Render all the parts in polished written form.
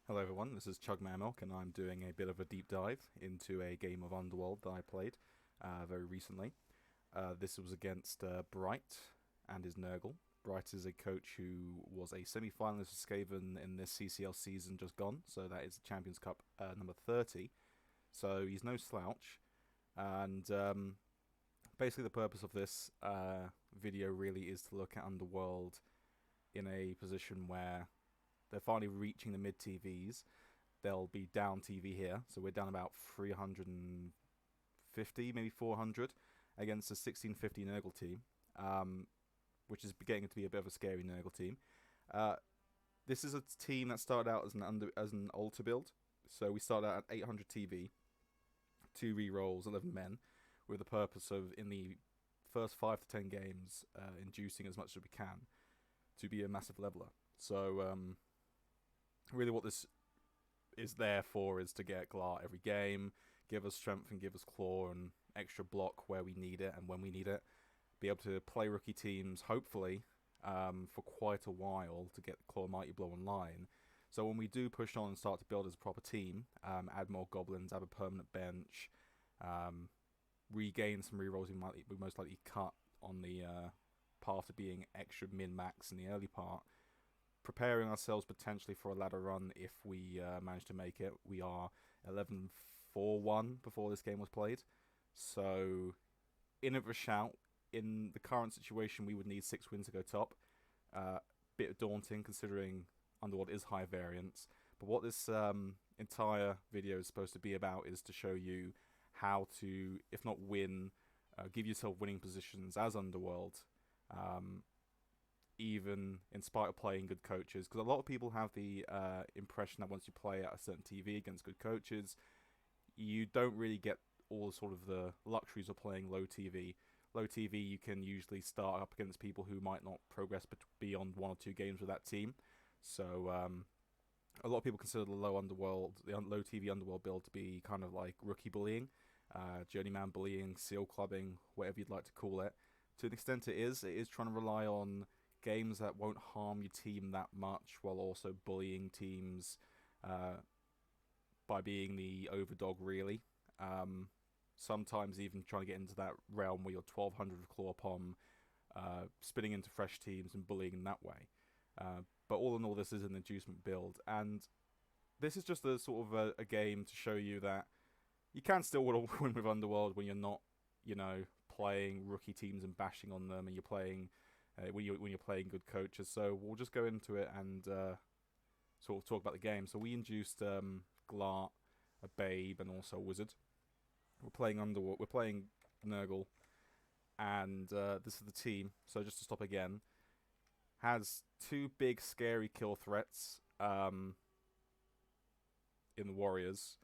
Hello everyone, this is Chugmamilk and I'm doing a bit of a deep dive into a game of Underworld that I played very recently. This was against Bright and his Nurgle. Bright is a coach who was a semi-finalist for Skaven in this CCL season just gone, so that is the Champions Cup number 30. So he's no slouch, and basically the purpose of this video really is to look at Underworld in a position where they're finally reaching the mid TVs. They'll be down TV here, so we're down about 350, maybe 400, against a 1650 Nurgle team, which is getting to be a bit of a scary Nurgle team. This is a team that started out as an altar build, so we started out at 800 TV, 2 rerolls, 11 men, with the purpose of, in the first 5 to 10 games, inducing as much as we can to be a massive leveler. So, really what this is there for is to get Glar every game, give us strength and give us claw and extra block where we need it and when we need it. Be able to play rookie teams, hopefully, for quite a while to get Claw Mighty Blow online. So when we do push on and start to build as a proper team, add more goblins, add a permanent bench, regain some rerolls we most likely cut on the path to being extra min-max in the early part, preparing ourselves potentially for a ladder run if we manage to make it. We are 11-4-1 before this game was played, so in of a shout. In the current situation, we would need 6 wins to go top. Bit daunting considering Underworld is high variance, but what this entire video is supposed to be about is to show you how to, if not win, give yourself winning positions as Underworld, even in spite of playing good coaches, because a lot of people have the impression that once you play at a certain TV against good coaches, you don't really get all sort of the luxuries of playing low TV. Low TV, you can usually start up against people who might not progress beyond 1 or 2 games with that team. So a lot of people consider the low TV Underworld build to be kind of like rookie bullying, journeyman bullying, seal clubbing, whatever you'd like to call it. To an extent it is trying to rely on games that won't harm your team that much while also bullying teams by being the overdog, really. Sometimes even trying to get into that realm where you're 1200 with Claw Pom, spinning into fresh teams and bullying in that way. But all in all, this is an inducement build, and this is just a sort of a game to show you that you can still win with Underworld when you're not, playing rookie teams and bashing on them, and you're playing when you're playing good coaches. So we'll just go into it and sort of talk about the game. So we induced Glart, a Babe, and also a Wizard. We're playing Underworld. We're playing Nurgle, and this is the team. So just to stop again, has 2 big scary kill threats in the warriors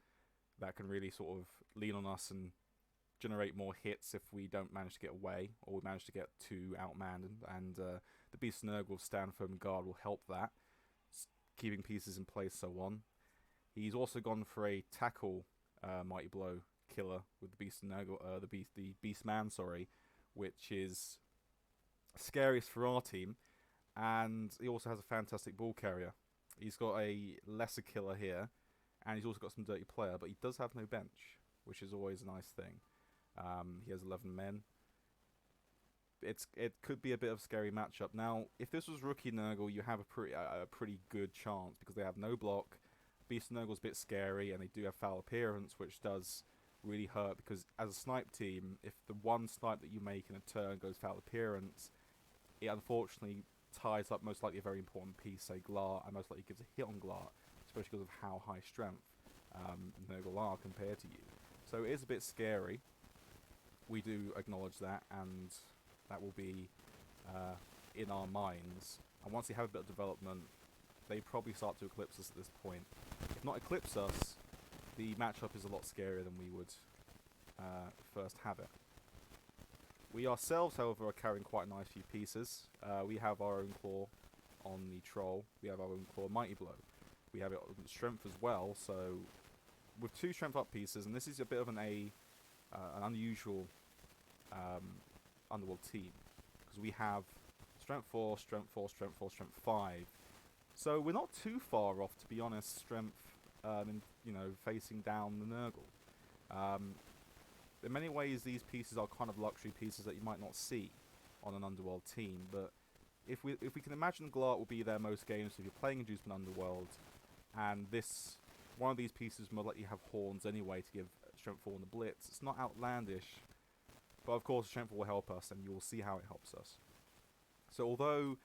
that can really sort of lean on us and generate more hits if we don't manage to get away or we manage to get too outmanned, and the Beast Nurgle stand firm guard will help that, keeping pieces in place, so on. He's also gone for a tackle Mighty Blow killer with the Beast Nurgle, the Beast Man, which is scariest for our team, and he also has a fantastic ball carrier. He's got a lesser killer here, and he's also got some dirty player, but he does have no bench, which is always a nice thing. He has 11 men. It could be a bit of a scary matchup. Now, if this was rookie Nurgle, you have a pretty good chance because they have no block. Beast Nurgle's a bit scary, and they do have foul appearance, which does really hurt because as a snipe team, if the one snipe that you make in a turn goes foul appearance, it unfortunately ties up most likely a very important piece, say Glart, and most likely gives a hit on Glart, especially because of how high strength Nurgle are compared to you. So it is a bit scary. We do acknowledge that, and that will be in our minds. And once they have a bit of development, they probably start to eclipse us at this point. If not eclipse us, the matchup is a lot scarier than we would first have it. We ourselves, however, are carrying quite a nice few pieces. We have our own Claw on the Troll. We have our own Claw Mighty Blow. We have it on Strength as well, so with 2 Strength up pieces, and this is a bit of an unusual Underworld team, because we have Strength 4, Strength 4, Strength 4, Strength 5. So we're not too far off, to be honest, strength, in, facing down the Nurgle. In many ways, these pieces are kind of luxury pieces that you might not see on an Underworld team, but if we can imagine Glart will be there most games, if you're playing Inducement Underworld, and one of these pieces will let you have horns anyway to give Strength 4 on the Blitz, it's not outlandish, but of course Strength 4 will help us, and you will see how it helps us. So although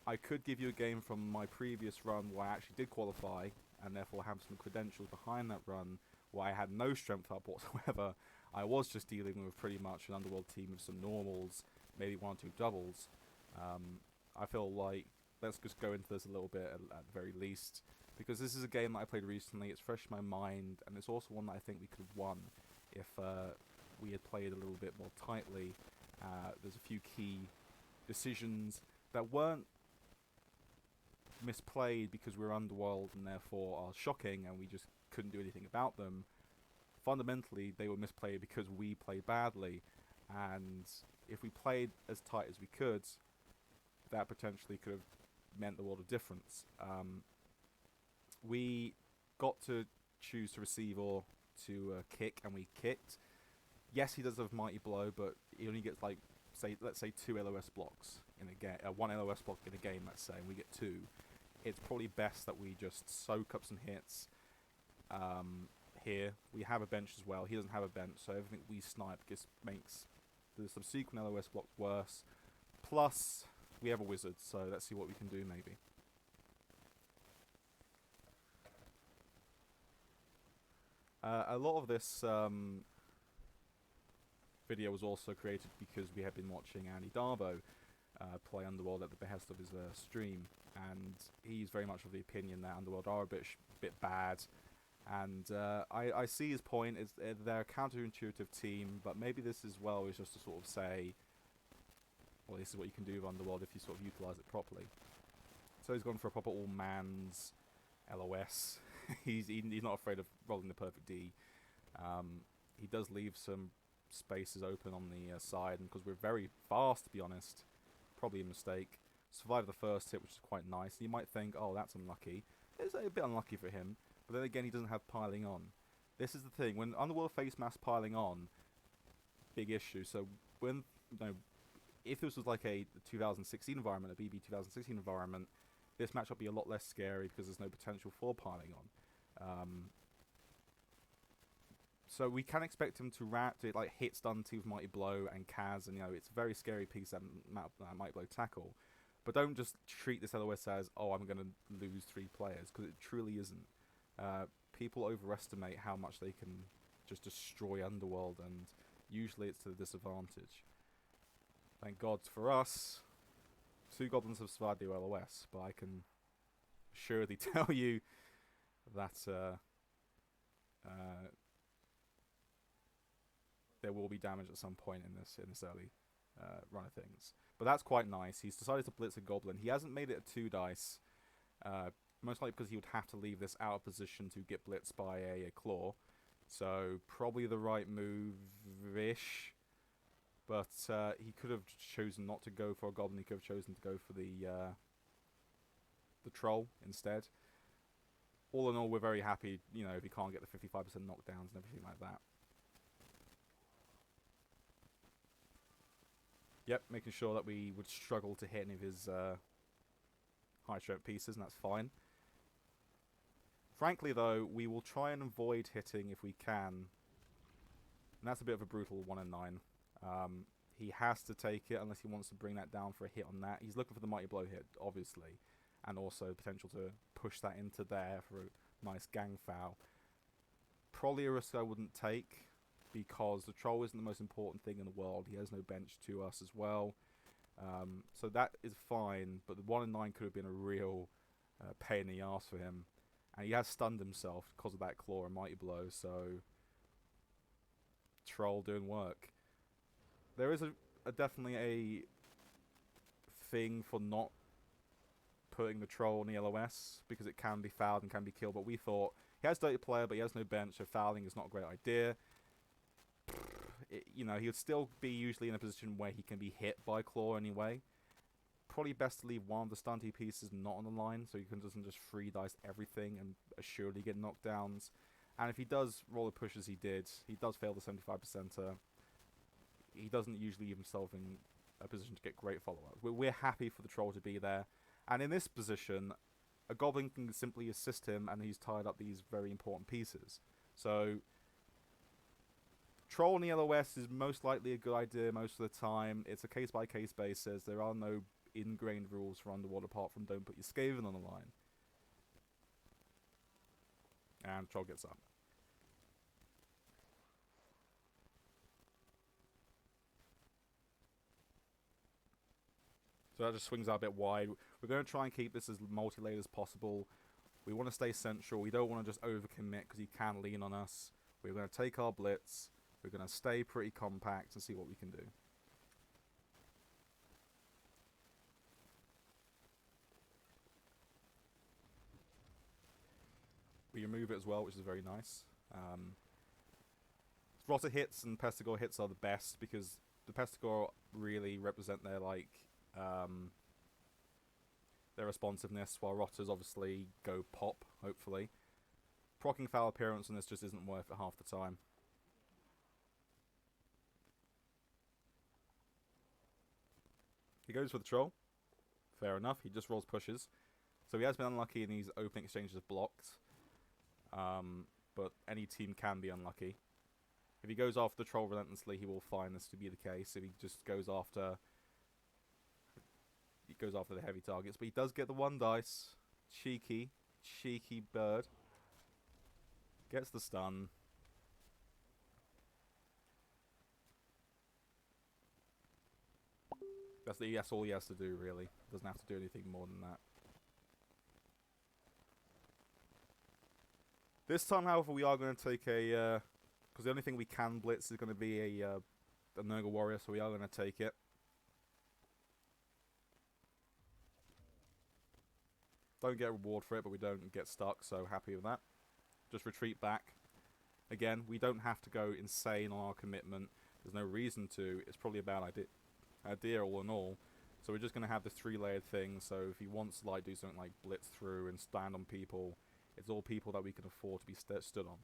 I could give you a game from my previous run where I actually did qualify, and therefore have some credentials behind that run, where I had no strength up whatsoever, I was just dealing with pretty much an Underworld team with some normals, maybe 1 or 2 doubles. I feel like let's just go into this a little bit at the very least, because this is a game that I played recently, it's fresh in my mind, and it's also one that I think we could have won if we had played a little bit more tightly. There's a few key decisions that weren't misplayed because we were Underworld and therefore are shocking and we just couldn't do anything about them. Fundamentally, they were misplayed because we played badly, and if we played as tight as we could, that potentially could have meant the world of difference. We got to choose to receive or to kick, and we kicked. Yes, he does have Mighty Blow, but he only gets, like, let's say 2 LOS blocks in a game, 1 LOS block in a game, let's say, and we get 2. It's probably best that we just soak up some hits. Here, we have a bench as well. He doesn't have a bench, so everything we snipe just makes the subsequent LOS blocks worse. Plus, we have a wizard, so let's see what we can do, maybe. A lot of this video was also created because we have been watching Andy Darbo play Underworld at the behest of his stream, and he's very much of the opinion that Underworld are a bit bad. And I see his point. They're a counterintuitive team, but maybe this as well is just to sort of say, well, this is what you can do with Underworld if you sort of utilise it properly. So he's gone for a proper all-mans LOS. he's not afraid of rolling the perfect D. He does leave some spaces open on the side, and because we're very fast, to be honest, probably a mistake. Survived the first hit, which is quite nice. You might think, oh, that's unlucky. It's a bit unlucky for him. But then again, he doesn't have piling on. This is the thing. When Underworld face mass piling on, big issue. So when, if this was like a 2016 environment, a BB 2016 environment, this match would be a lot less scary because there's no potential for piling on. So we can expect him to like hit stun to with Mighty Blow and Kaz, and it's a very scary piece, that Mighty Blow tackle. But don't just treat this LOS as, oh, I'm going to lose 3 players, because it truly isn't. People overestimate how much they can just destroy Underworld, and usually it's to the disadvantage. Thank God for us, 2 goblins have survived the LOS, but I can surely tell you that there will be damage at some point in this early run of things. But that's quite nice. He's decided to blitz a goblin. He hasn't made it a 2 dice. Most likely because he would have to leave this out of position to get blitzed by a claw. So probably the right move-ish. But he could have chosen not to go for a goblin. He could have chosen to go for the troll instead. All in all, we're very happy, if he can't get the 55% knockdowns and everything like that. Yep, making sure that we would struggle to hit any of his high strength pieces, and that's fine. Frankly, though, we will try and avoid hitting if we can. And that's a bit of a brutal 1 in 9. He has to take it unless he wants to bring that down for a hit on that. He's looking for the Mighty Blow hit, obviously. And also potential to push that into there for a nice gang foul. Probably a risk I wouldn't take, because the troll isn't the most important thing in the world. He has no bench to us as well. So that is fine, but the 1 in 9 could have been a real pain in the arse for him. And he has stunned himself because of that claw and Mighty Blow, so troll doing work. There is definitely a thing for not putting the troll in the LOS, because it can be fouled and can be killed, but we thought he has dirty player, but he has no bench, so fouling is not a great idea. He would still be usually in a position where he can be hit by claw anyway. probably best to leave one of the stunty pieces not on the line, so he doesn't just free dice everything and assuredly get knockdowns. And if he does roll the push as he does fail the 75%er. He doesn't usually leave himself in a position to get great follow-ups. We're happy for the troll to be there. And in this position, a goblin can simply assist him, and he's tied up these very important pieces. So, troll in the LOS is most likely a good idea most of the time. It's a case-by-case basis. There are no ingrained rules for Underworld apart from don't put your Skaven on the line. And troll gets up. So that just swings out a bit wide. We're going to try and keep this as multi-layered as possible. We want to stay central. We don't want to just overcommit because he can lean on us. We're going to take our blitz. We're going to stay pretty compact and see what we can do. We remove it as well, which is very nice. Rotter hits and Pestigor hits are the best because the Pestigor really represent their their responsiveness, while Rotters obviously go pop, hopefully. Procking foul appearance on this just isn't worth it half the time. He goes for the troll. Fair enough, he just rolls pushes. So he has been unlucky in these opening exchanges of blocked. But any team can be unlucky. If he goes after the troll relentlessly, he will find this to be the case. If he just goes after the heavy targets, but he does get the 1 dice. Cheeky bird. Gets the stun. That's all he has to do, really. Doesn't have to do anything more than that. This time, however, we are going to take a... because the only thing we can blitz is going to be a Nurgle warrior, so we are going to take it. Don't get a reward for it, but we don't get stuck, so happy with that. Just retreat back. Again, we don't have to go insane on our commitment. There's no reason to. It's probably a bad idea all in all. So we're just going to have this 3-layered thing, so if he wants to do something like blitz through and stand on people, it's all people that we can afford to be stood on.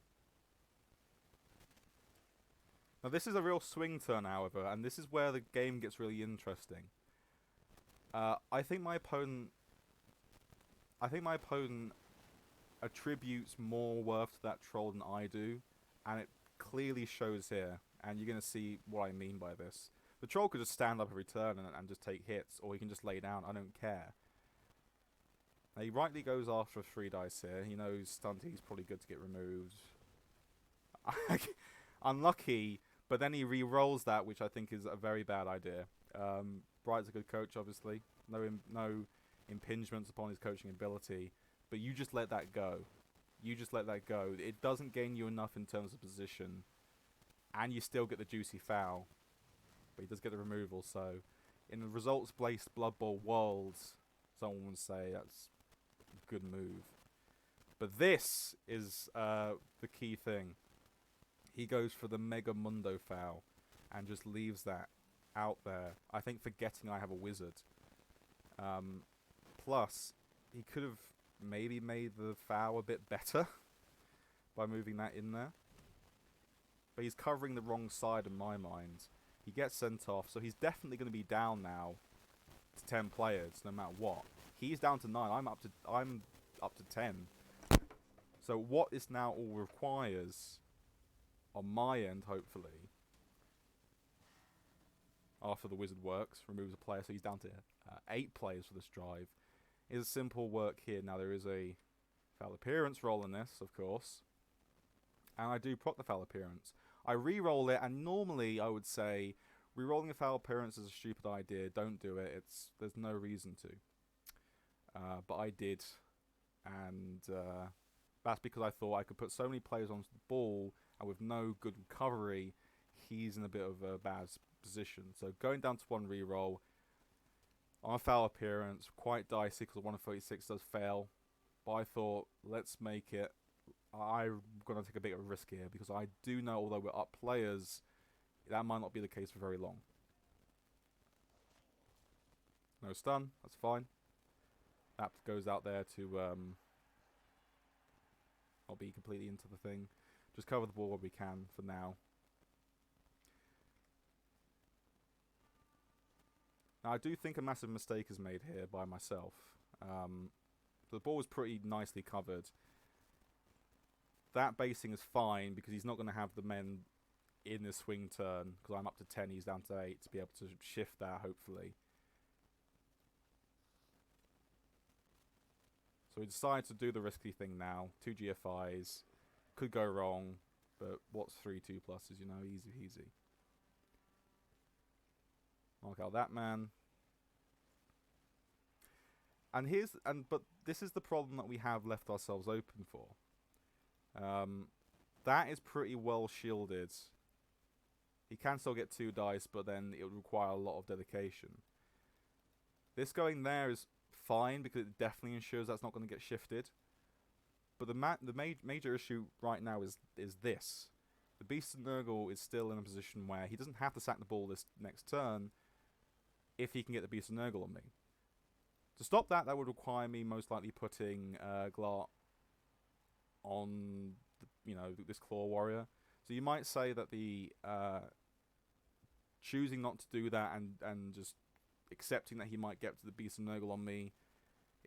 Now this is a real swing turn, however, and this is where the game gets really interesting. I think my opponent attributes more worth to that troll than I do, and it clearly shows here, and you're going to see what I mean by this. The troll could just stand up every turn and just take hits, or he can just lay down, I don't care. Now he rightly goes after a 3 dice here, he knows Stunty's probably good to get removed. Unlucky, but then he re-rolls that, which I think is a very bad idea. Bright's a good coach, obviously, no impingements upon his coaching ability, but you just let that go. It doesn't gain you enough in terms of position, and you still get the juicy foul, but he does get the removal. So in the results-based Blood Bowl world, someone would say that's a good move, but this is the key thing. He goes for the Mega Mundo foul and just leaves that out there, I think forgetting I have a wizard. Plus, he could have maybe made the foul a bit better by moving that in there. But he's covering the wrong side in my mind. He gets sent off, so he's definitely going to be down now to 10 players, no matter what. He's down to 9. I'm up to 10. So what this now all requires, on my end, hopefully, after the wizard works, removes a player, so he's down to 8 players for this drive, is a simple work here. Now there is a foul appearance roll in this, of course, and I do proc the foul appearance. I re-roll it, and normally I would say re-rolling a foul appearance is a stupid idea. Don't do it. There's no reason to. But I did, and that's because I thought I could put so many players onto the ball, and with no good recovery, he's in a bit of a bad position. So going down to 1 re-roll on a foul appearance, quite dicey because 136 does fail. But I thought, let's make it. I'm going to take a bit of a risk here because I do know, although we're up players, that might not be the case for very long. No stun, that's fine. That goes out there to not be completely into the thing. Just cover the ball where we can for now. Now I do think a massive mistake is made here by myself. The ball was pretty nicely covered. That basing is fine because he's not going to have the men in the swing turn, because I'm up to 10, he's down to 8, to be able to shift that, hopefully. So we decide to do the risky thing now. 2 GFIs. Could go wrong, but what's 3 2+s, you know, easy peasy. Mark out that man. But this is the problem that we have left ourselves open for. That is pretty well shielded. He can still get 2 dice, but then it would require a lot of dedication. This going there is fine, because it definitely ensures that's not going to get shifted. But the major issue right now is this. The Beast of Nurgle is still in a position where he doesn't have to sack the ball this next turn if he can get the Beast of Nurgle on me. To stop that, that would require me most likely putting Glart on this Claw Warrior. So you might say that the choosing not to do that and just accepting that he might get to the Beast of Nurgle on me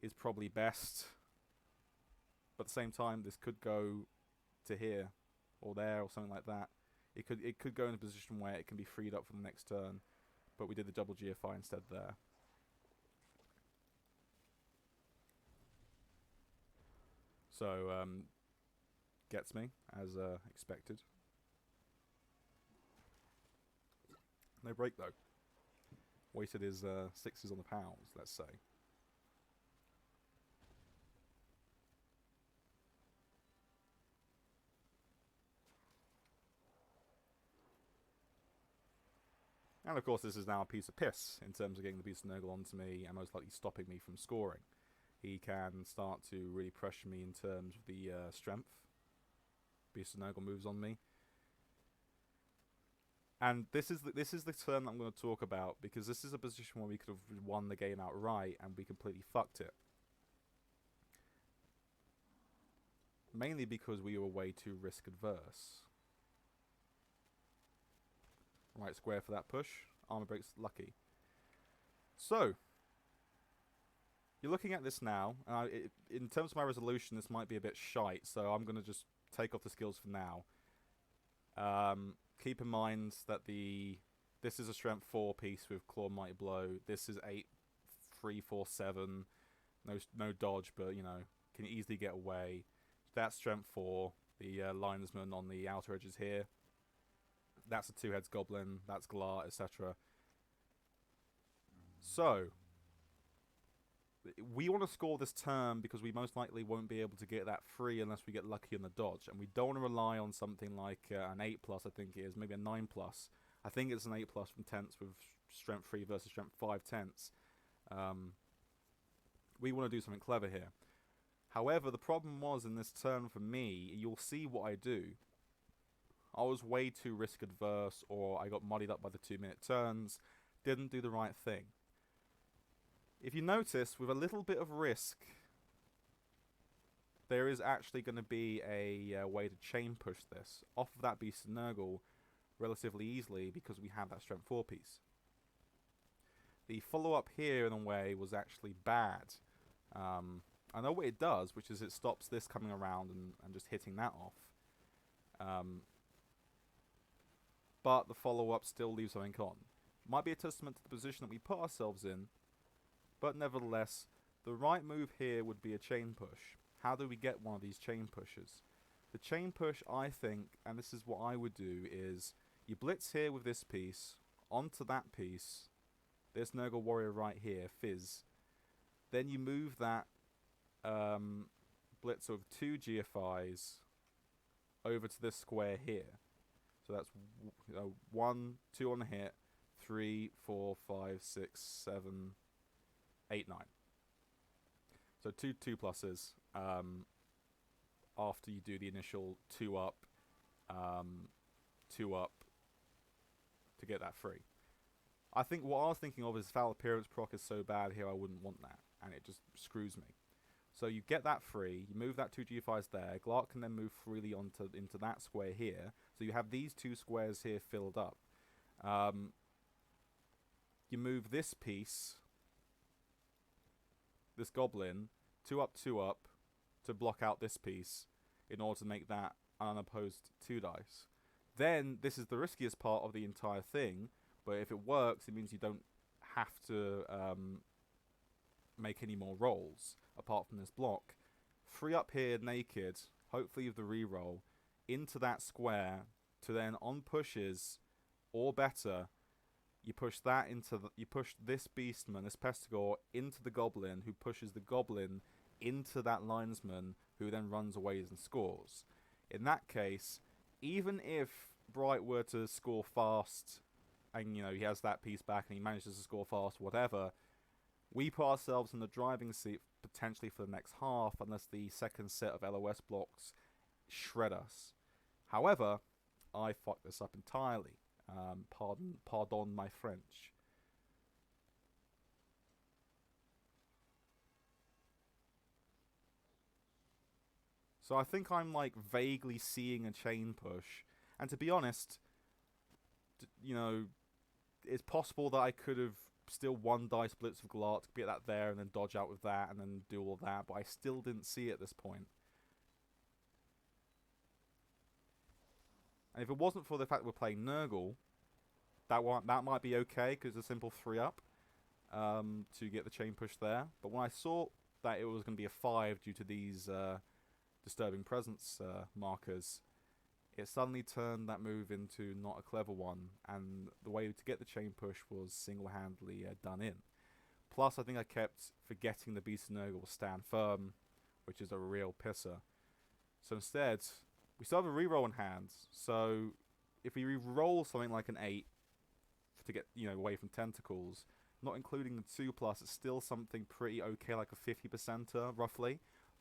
is probably best. But at the same time, this could go to here or there or something like that. It could go in a position where it can be freed up for the next turn. But we did the double GFI instead there. So gets me as expected. No break though. Wasted his 6s on the pals, let's say. And of course this is now a piece of piss in terms of getting the Beast of Nurgle onto me and most likely stopping me from scoring. He can start to really pressure me in terms of the strength. Beast of Nurgle moves on me. And this is the turn that I'm going to talk about, because this is a position where we could have won the game outright and we completely fucked it. Mainly because we were way too risk adverse. Right square for that push. Armor breaks lucky. So, you're looking at this now. In terms of my resolution, this might be a bit shite, so I'm going to just take off the skills for now. Keep in mind that this is a strength 4 piece with Claw Mighty Blow. This is 8, 3, 4, 7. No dodge, but you know, can easily get away. That's strength 4. The linesman on the outer edges here. That's a 2-heads goblin. That's Glart, etc. So we want to score this turn because we most likely won't be able to get that free unless we get lucky on the dodge. And we don't want to rely on something like an 8+, I think it is, maybe a 9+. I think it's an 8+ from Tense with Strength 3 versus Strength 5 Tense. We want to do something clever here. However, the problem was in this turn for me, you'll see what I do. I was way too risk adverse, or I got muddied up by the 2-minute turns, didn't do the right thing. If you notice, with a little bit of risk, there is actually going to be a way to chain push this off of that Beast of Nurgle relatively easily because we have that Strength 4 piece. The follow-up here, in a way, was actually bad. I know what it does, which is it stops this coming around and just hitting that off. But the follow-up still leaves something on. Might be a testament to the position that we put ourselves in, but nevertheless, the right move here would be a chain push. How do we get one of these chain pushes? The chain push, I think, and this is what I would do, is you blitz here with this piece, onto that piece, this Nurgle Warrior right here, Fizz. Then you move that blitz of 2 GFIs over to this square here. So that's 1, 2 on the hit, 3, 4, 5, 6, 7, 8, 9. So 2 2+s after you do the initial 2 up to get that free. I think what I was thinking of is foul appearance proc is so bad here I wouldn't want that, and it just screws me. So you get that free, you move that 2 GFIs there, Glart can then move freely into that square here, so you have these 2 squares here filled up. You move this piece, this goblin, 2 up, 2 up, to block out this piece, in order to make that unopposed 2 dice. Then, this is the riskiest part of the entire thing, but if it works, it means you don't have to make any more rolls, apart from this block. 3 up here, naked, hopefully with the reroll, into that square, to then, on pushes, or better, you push that into you push this beastman, this pestigore, into the goblin, who pushes the goblin into that linesman, who then runs away and scores. In that case, even if Bright were to score fast, and you know he has that piece back and he manages to score fast, whatever, we put ourselves in the driving seat potentially for the next half, unless the second set of LOS blocks shred us. However, I fucked this up entirely. Pardon my French. So I think I'm like vaguely seeing a chain push, and to be honest, you know, it's possible that I could have still 1 dice blitz of Glart to get that there and then dodge out with that and then do all that, but I still didn't see it at this point. And if it wasn't for the fact that we're playing Nurgle, that might be okay, because it's a simple 3 up to get the chain push there. But when I saw that it was going to be a 5 due to these disturbing presence markers, it suddenly turned that move into not a clever one, and the way to get the chain push was single-handedly done in. Plus, I think I kept forgetting the Beast of Nurgle will stand firm, which is a real pisser. So instead, we still have a reroll in hand, so if we re-roll something like an 8 to get, you know, away from tentacles, not including the 2+, it's still something pretty okay, like a 50%er, roughly.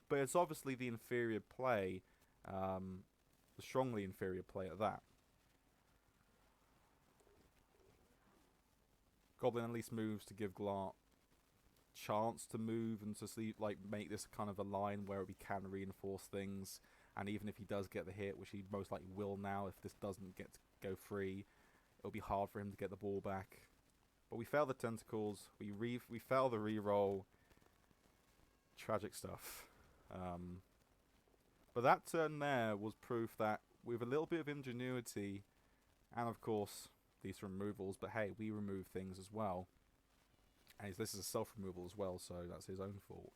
But it's obviously the inferior play, the strongly inferior play at that. Goblin at least moves to give Glart chance to move and to see, like, make this kind of a line where we can reinforce things. And even if he does get the hit, which he most likely will now, if this doesn't get to go free, it'll be hard for him to get the ball back. But we fail the tentacles. We fail the reroll. Tragic stuff. But that turn there was proof that with a little bit of ingenuity, and of course these removals, but hey, we remove things as well. And this is a self-removal as well, so that's his own fault.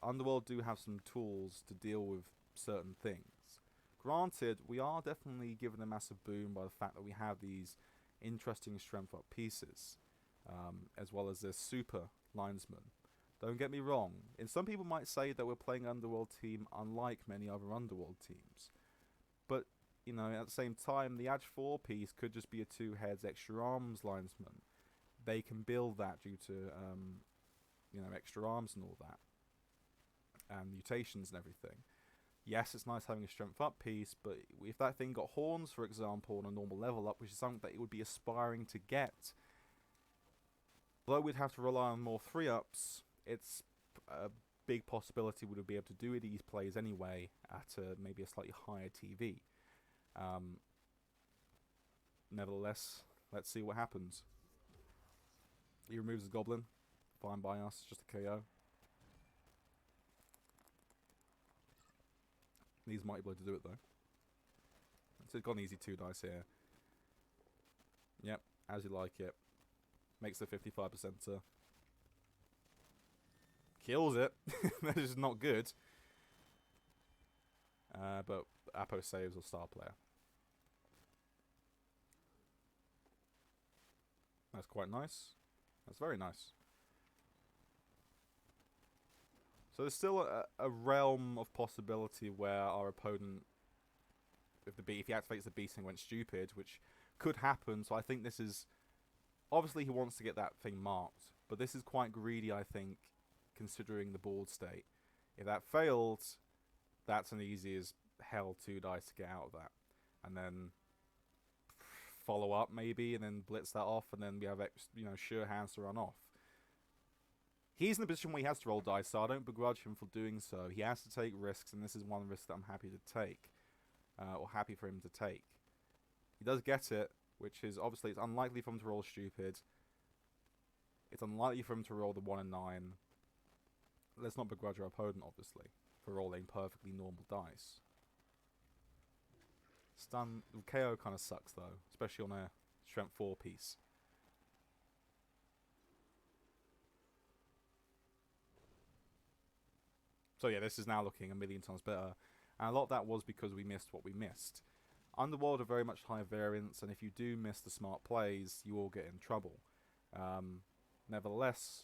Underworld do have some tools to deal with certain things. Granted, we are definitely given a massive boon by the fact that we have these interesting strength up pieces, as well as this super linesman. Don't get me wrong, and some people might say that we're playing an Underworld team unlike many other Underworld teams. But, you know, at the same time, the Edge 4 piece could just be a 2 heads extra arms linesman. They can build that due to, you know, extra arms and all that. And mutations and everything. Yes, it's nice having a strength up piece, but if that thing got horns, for example, on a normal level up, which is something that it would be aspiring to get, although we'd have to rely on more 3-ups, it's a big possibility we would be able to do these plays anyway at maybe a slightly higher TV. Nevertheless, let's see what happens. He removes the goblin. Fine by us, just a KO. These might be able to do it though. So it's got an easy 2 dice here. Yep, as you like it. Makes the 55%er. Kills it. That is not good. But Apo saves or star player. That's quite nice. That's very nice. So there's still a realm of possibility where our opponent, if he activates the beast and went stupid, which could happen. So I think this is, obviously he wants to get that thing marked, but this is quite greedy, I think, considering the board state. If that failed, that's an easy as hell 2 dice to get out of that. And then follow up maybe, and then blitz that off, and then we have sure hands to run off. He's in a position where he has to roll dice, so I don't begrudge him for doing so. He has to take risks, and this is one risk that I'm happy to take, or happy for him to take. He does get it, which is obviously it's unlikely for him to roll stupid. It's unlikely for him to roll the 1 and 9. Let's not begrudge our opponent, obviously, for rolling perfectly normal dice. Stun KO kind of sucks though, especially on a strength 4 piece. So yeah, this is now looking a million times better. And a lot of that was because we missed what we missed. Underworld are very much high variance, and if you do miss the smart plays, you will get in trouble. Nevertheless,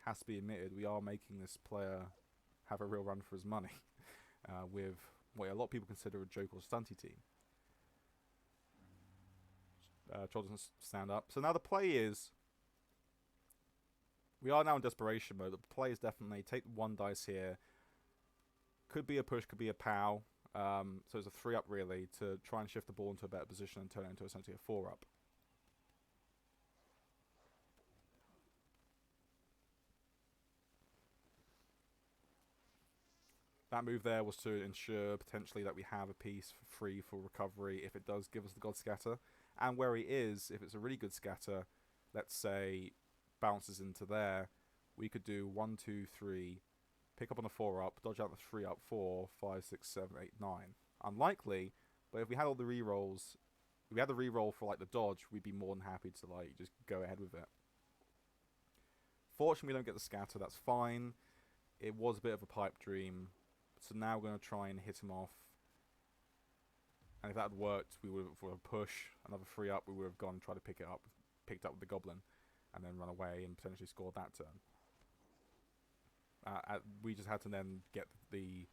has to be admitted, we are making this player have a real run for his money with what a lot of people consider a joke or stunty team. Troll doesn't stand up. So now the play is, we are now in desperation mode. The play is definitely take 1 dice here. Could be a push, could be a pow. So it's a 3-up really to try and shift the ball into a better position and turn it into essentially a 4-up. That move there was to ensure potentially that we have a piece for free for recovery if it does give us the God Scatter. And where he is, if it's a really good scatter, let's say bounces into there, we could do 1, 2, 3, pick up on the 4-up, dodge out the 3-up, 4, 5, 6, 7, 8, 9. Unlikely, but if we had all the rerolls, if we had the reroll for like the dodge, we'd be more than happy to like just go ahead with it. Fortunately, we don't get the scatter, that's fine. It was a bit of a pipe dream, so now we're going to try and hit him off. And if that had worked, we would have, for a push, another 3-up, we would have gone and tried to pick it up, picked up with the goblin, and then run away and potentially scored that turn. We just had to then get the...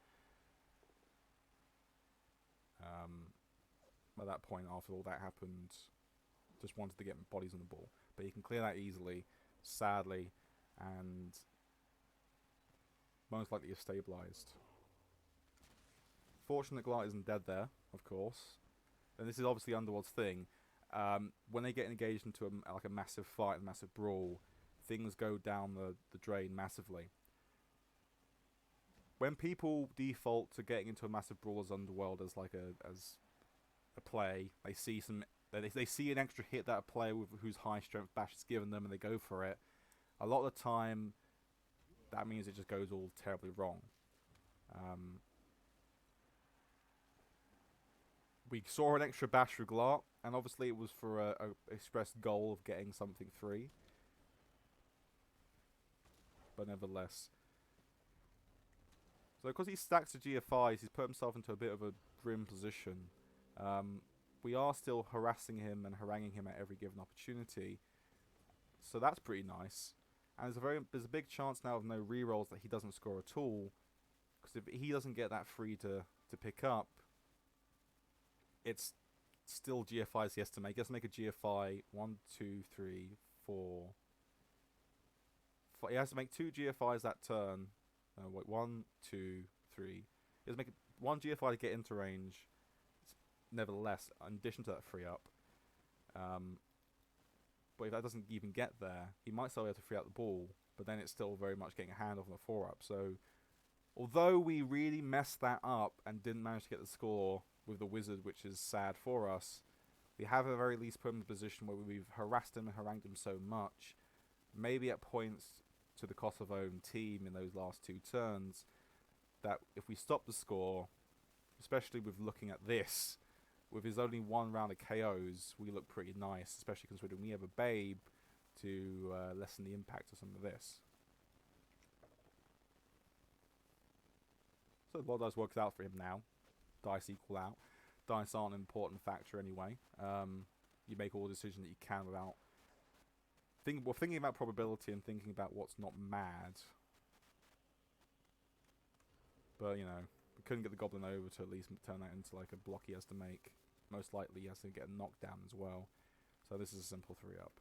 at that point, after all that happened, just wanted to get bodies on the ball. But you can clear that easily, sadly, and most likely is stabilised. Fortunate Goliath isn't dead there, of course. And this is obviously Underworld's thing. When they get engaged into a massive fight, a massive brawl, things go down the drain massively. When people default to getting into a massive brawl as Underworld as like a play, they see they see an extra hit that a player with whose high strength bash is given them, and they go for it. A lot of the time, that means it just goes all terribly wrong. We saw an extra bash for Glart, and obviously it was for a expressed goal of getting something free. But nevertheless. So because he stacks the GFIs, he's put himself into a bit of a grim position. We are still harassing him and haranguing him at every given opportunity. So that's pretty nice. And there's a big chance now of no rerolls that he doesn't score at all. Because if he doesn't get that free to pick up, it's still GFIs he has to make. He has to make a GFI 1, 2, 3, 4. He has to make 2 GFIs that turn. Wait, 1, 2, 3. He has to make 1 GFI to get into range. Nevertheless, in addition to that 3-up. But if that doesn't even get there, he might still be able to free out the ball. But then it's still very much getting a hand off on the 4-up. So, although we really messed that up and didn't manage to get the score with the wizard, which is sad for us, we have at the very least put him in a position where we've harassed him and harangued him so much, maybe at points to the cost of our own team in those last 2 turns, that if we stop the score, especially with looking at this, with his only 1 round of KOs, we look pretty nice, especially considering we have a Babe to lessen the impact of some of this. So a lot of dice works out for him now. Dice equal out. Dice aren't an important factor anyway. You make all the decisions that you can without... thinking about probability and thinking about what's not mad. But, you know, we couldn't get the goblin over to at least turn that into like a block he has to make. Most likely he has to get a knockdown as well. So this is a simple 3-up.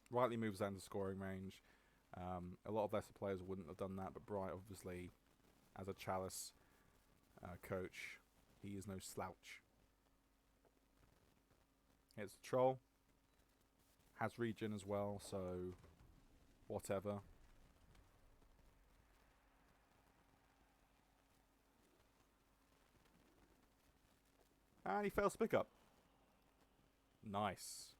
Rightly moves down to scoring range. A lot of lesser players wouldn't have done that, but Bright obviously, as a Chalice, coach. He is no slouch. It's a troll. Has regen as well, so whatever. And he fails to pick up. Nice.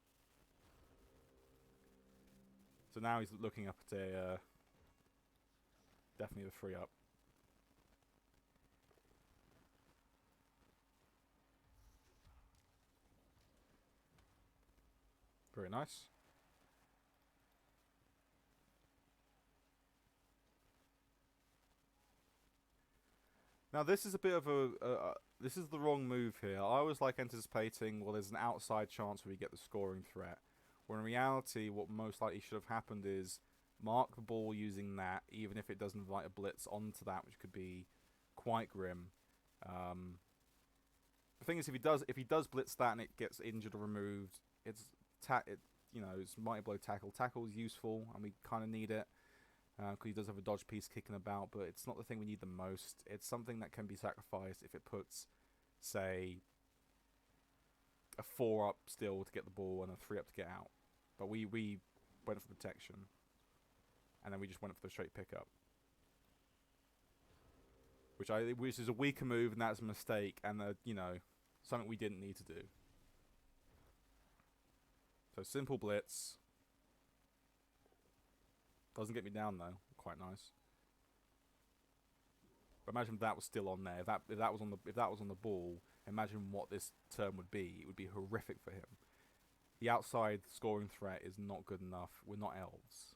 So now he's looking up at a definitely a 3-up. Very nice. Now this is a bit of this is the wrong move here. I was like anticipating, well, there's an outside chance where we get the scoring threat. When in reality, what most likely should have happened is mark the ball using that, even if it does invite a blitz onto that, which could be quite grim. The thing is, if he does blitz that and it gets injured or removed, it's mighty blow tackle. Tackle is useful, and we kind of need it. Because he does have a dodge piece kicking about, but it's not the thing we need the most. It's something that can be sacrificed if it puts, say, a 4-up still to get the ball and a 3-up to get out. But we went for protection, and then we just went for the straight pickup, which is a weaker move, and that's a mistake, and something we didn't need to do. So simple blitz. Doesn't get me down though. Quite nice. But imagine if that was still on there. If that was on the ball, imagine what this turn would be. It would be horrific for him. The outside scoring threat is not good enough. We're not elves.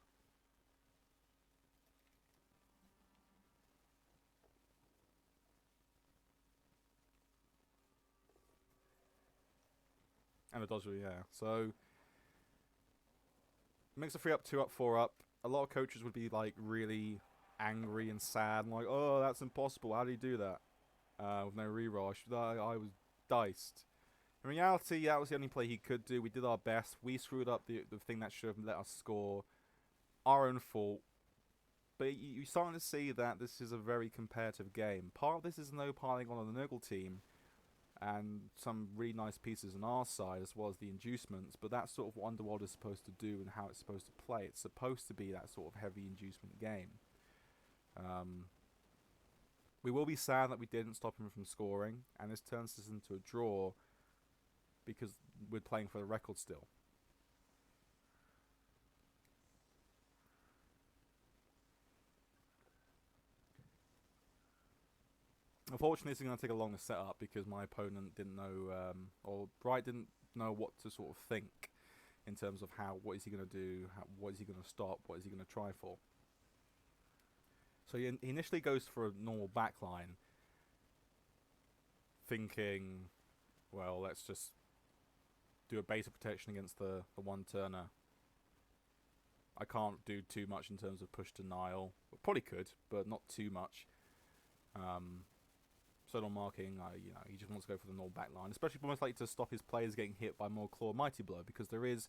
And a dodger, yeah. So makes a 3-up, 2-up, 4-up. A lot of coaches would be like really angry and sad and like, oh, that's impossible. How do you do that? With no reroll. I was diced. In reality, that was the only play he could do. We did our best. We screwed up the thing that should have let us score. Our own fault. But you're starting to see that this is a very competitive game. Part of this is no piling on the Nurgle team and some really nice pieces on our side, as well as the inducements, but that's sort of what Underworld is supposed to do and how it's supposed to play. It's supposed to be that sort of heavy inducement game. We will be sad that we didn't stop him from scoring, and this turns this into a draw because we're playing for the record still. Unfortunately, it's going to take a longer setup because my opponent didn't know, or Bright didn't know what to sort of think in terms of what is he going to do, what is he going to stop, what is he going to try for. So he initially goes for a normal backline, thinking, well, let's just do a basic protection against the one-turner. I can't do too much in terms of push denial. Well, probably could, but not too much. Zonal marking, he just wants to go for the normal back line, especially almost like to stop his players getting hit by more Claw Mighty Blow, because there is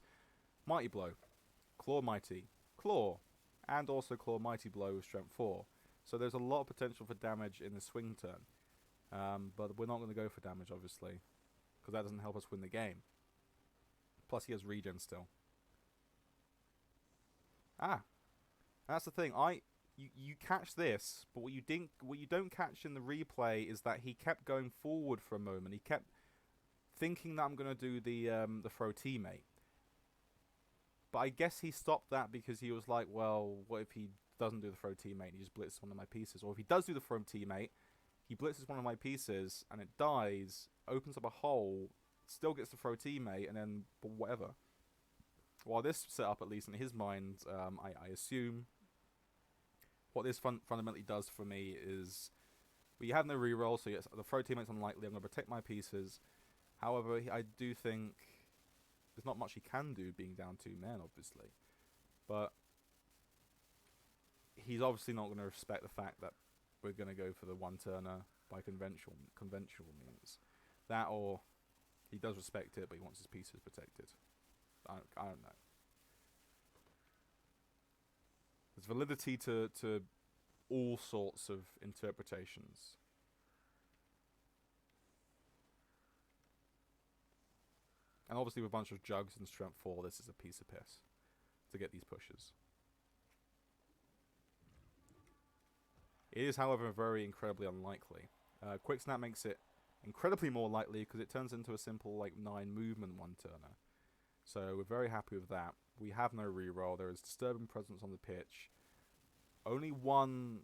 Mighty Blow, Claw Mighty, Claw, and also Claw Mighty Blow with Strength 4. So there's a lot of potential for damage in the swing turn. But we're not going to go for damage, obviously, because that doesn't help us win the game. Plus he has regen still. That's the thing. You catch this, but what you don't catch in the replay is that he kept going forward for a moment. He kept thinking that I'm going to do the throw teammate. But I guess he stopped that because he was like, well, what if he doesn't do the throw teammate and he just blitzes one of my pieces? Or if he does do the throw teammate, he blitzes one of my pieces and it dies, opens up a hole, still gets the throw teammate, and then whatever. While this setup, at least in his mind, I assume what this fundamentally does for me is we have no reroll, so yes, the throw teammate's unlikely. I'm going to protect my pieces. However, I do think there's not much he can do being down 2 men, obviously. But he's obviously not going to respect the fact that we're going to go for the one-turner by conventional means. That, or he does respect it, but he wants his pieces protected. I don't know. There's validity to all sorts of interpretations. And obviously with a bunch of jugs and strength 4, this is a piece of piss to get these pushes. It is, however, very incredibly unlikely. Quick Snap makes it incredibly more likely because it turns into a simple like 9 movement one-turner. So we're very happy with that. We have no reroll. There is disturbing presence on the pitch. Only one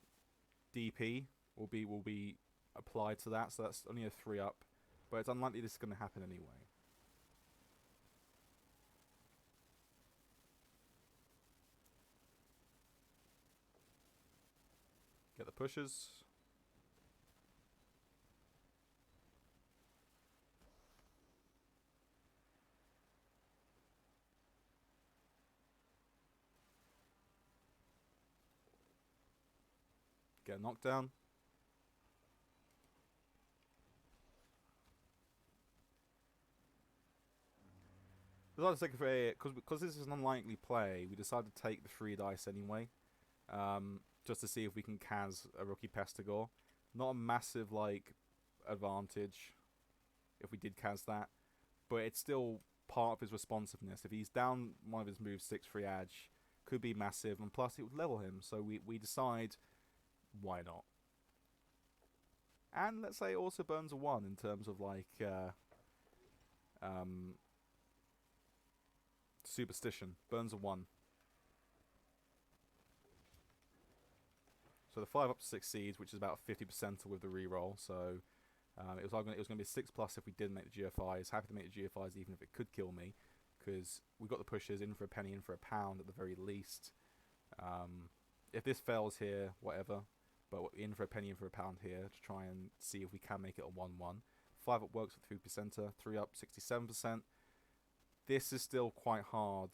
DP will be applied to that, so that's only a 3-up. But it's unlikely this is going to happen anyway. Get the pushes. Get a knockdown. Because this is an unlikely play, we decided to take the 3 dice anyway. Just to see if we can Kaz a rookie Pestigore. Not a massive like advantage if we did Kaz that, but it's still part of his responsiveness. If he's down one of his moves 6-3 edge, could be massive, and plus it would level him. So we decide, why not? And let's say it also burns a 1 in terms of like superstition. Burns a 1. So the 5-up succeeds, which is about 50% with the reroll. So it was going to be 6+ if we didn't make the GFIs. Happy to make the GFIs even if it could kill me, because we got the pushes in for a penny, in for a pound at the very least. If this fails here, whatever. But in for a penny, in for a pound here to try and see if we can make it a 1-1. 5-up works with 3%, 3-up 67%. This is still quite hard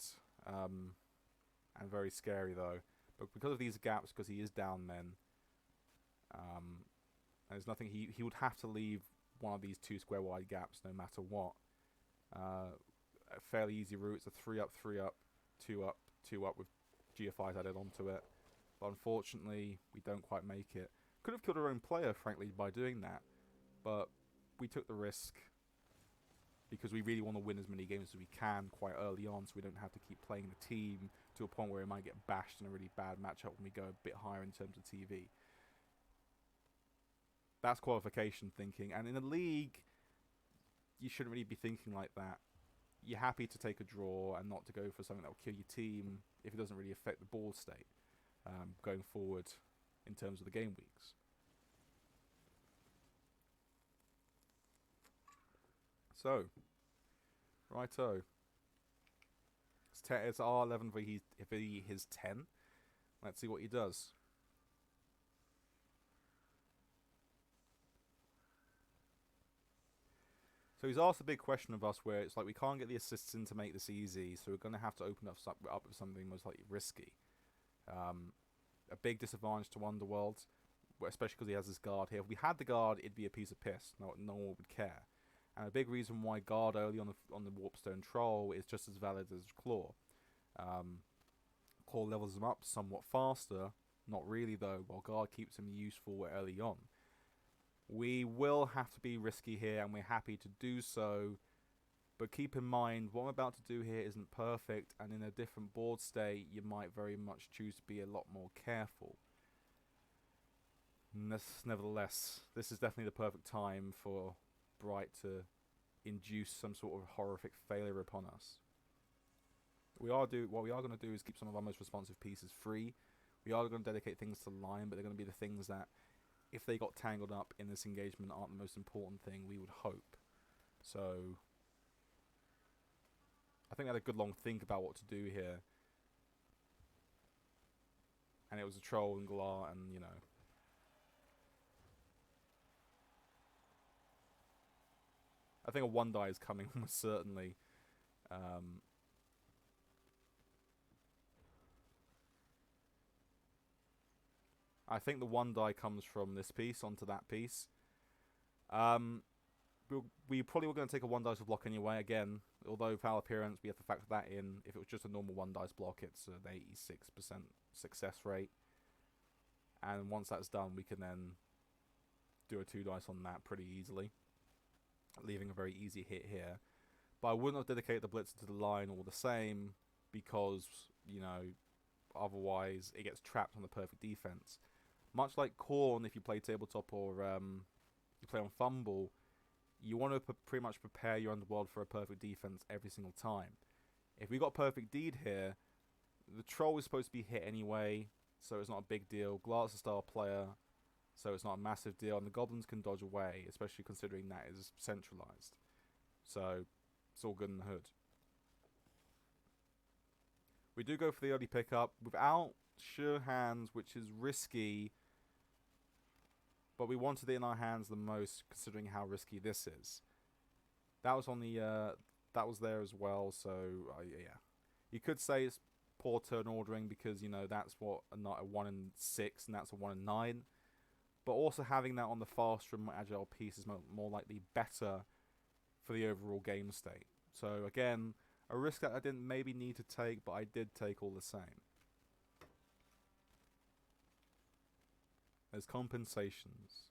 and very scary though. But because of these gaps, because he is down men, and there's nothing, he would have to leave one of these 2 square wide gaps no matter what. A fairly easy route. It's a 3-up, 3-up, 2-up, 2-up with GFIs added onto it. But unfortunately, we don't quite make it. Could have killed our own player, frankly, by doing that. But we took the risk because we really want to win as many games as we can quite early on, so we don't have to keep playing the team to a point where it might get bashed in a really bad matchup when we go a bit higher in terms of TV. That's qualification thinking. And in a league, you shouldn't really be thinking like that. You're happy to take a draw and not to go for something that will kill your team if it doesn't really affect the ball state going forward in terms of the game weeks. So, righto. It's R11 for his 10. Let's see what he does. So he's asked a big question of us where it's like we can't get the assists in to make this easy, so we're going to have to open up with something most likely risky. A big disadvantage to Underworld, especially because he has this guard here. If we had the guard, it'd be a piece of piss. No one would care. And a big reason why guard early on the Warpstone Troll is just as valid as Claw. Claw levels him up somewhat faster, not really though, while guard keeps him useful early on. We will have to be risky here, and we're happy to do so. But keep in mind, what I'm about to do here isn't perfect, and in a different board state, you might very much choose to be a lot more careful. Nevertheless, this is definitely the perfect time for Bright to induce some sort of horrific failure upon us. What we are going to do is keep some of our most responsive pieces free. We are going to dedicate things to line, but they're going to be the things that, if they got tangled up in this engagement, aren't the most important thing, we would hope. So I think I had a good long think about what to do here. And it was a troll and Galar, and you know. I think a 1 die is coming almost certainly. I think the 1 die comes from this piece onto that piece. We probably were going to take a 1 dice block anyway. Again, although foul appearance, we have to factor that in. If it was just a normal 1 dice block, it's an 86% success rate. And once that's done, we can then do a 2 dice on that pretty easily, leaving a very easy hit here. But I wouldn't have dedicated the blitzer to the line all the same because, you know, otherwise it gets trapped on the perfect defense. Much like Corn, if you play tabletop or you play on Fumble, you want to pretty much prepare your Underworld for a perfect defense every single time. If we got perfect deed here, the Troll is supposed to be hit anyway, so it's not a big deal. Glart's a star player, so it's not a massive deal, and the Goblins can dodge away, especially considering that is centralized. So it's all good in the hood. We do go for the early pickup without sure hands, which is risky, but we wanted it in our hands the most, considering how risky this is. That was on the that was there as well. So yeah, you could say it's poor turn ordering because, you know, that's what a 1 in 6 and that's a 1 in 9. But also having that on the faster and more agile piece is more likely better for the overall game state. So again, a risk that I didn't maybe need to take, but I did take all the same. There's compensations.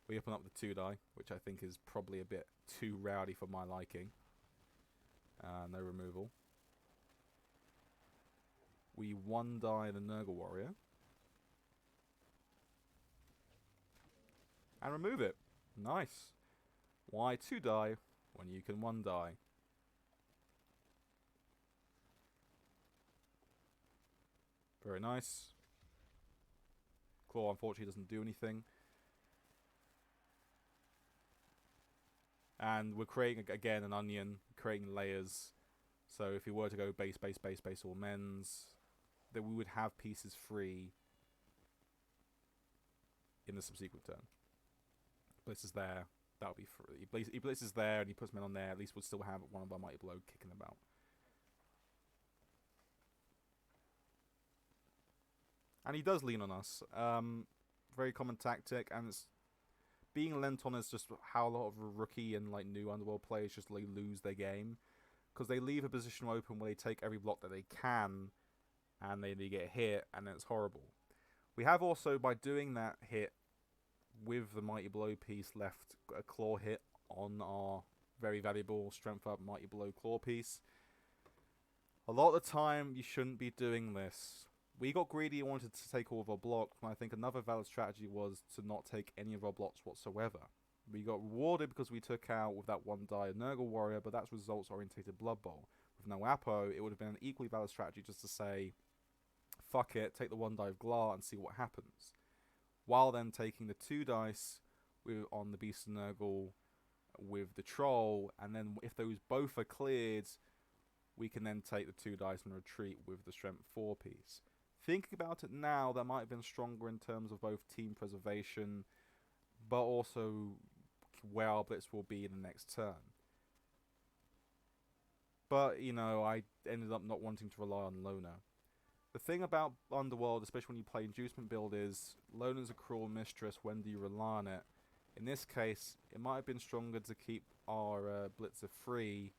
We open up the 2 die, which I think is probably a bit too rowdy for my liking. No removal. We 1 die the Nurgle Warrior. And remove it. Nice. Why 2 die when you can 1 die? Very nice. Claw unfortunately doesn't do anything. And we're creating, again, an onion, creating layers. So if we were to go base, all men's, then we would have pieces free in the subsequent turn. Blitz is there, that'll be free. He blitzes there and he puts men on there, at least we'll still have one of our Mighty Blow kicking about. And he does lean on us. Very common tactic, and it's being lent on is just how a lot of rookie and like new Underworld players just like lose their game, because they leave a position open where they take every block that they can, and they get hit, and it's horrible. We have also, by doing that hit with the Mighty Blow piece, left a claw hit on our very valuable strength up Mighty Blow claw piece. A lot of the time, you shouldn't be doing this. We got greedy and wanted to take all of our blocks, and I think another valid strategy was to not take any of our blocks whatsoever. We got rewarded because we took out with that 1 die a Nurgle Warrior, but that's results-orientated Blood Bowl. With no Apo, it would have been an equally valid strategy just to say, fuck it, take the 1 die of Glar and see what happens. While then taking the 2 dice on the Beast of Nurgle with the Troll, and then if those both are cleared, we can then take the 2 dice and retreat with the Strength 4 piece. Thinking about it now, that might have been stronger in terms of both team preservation, but also where our blitz will be in the next turn. But, you know, I ended up not wanting to rely on Loner. The thing about Underworld, especially when you play Inducement build, is Loner's a cruel mistress. When do you rely on it? In this case, it might have been stronger to keep our blitzer free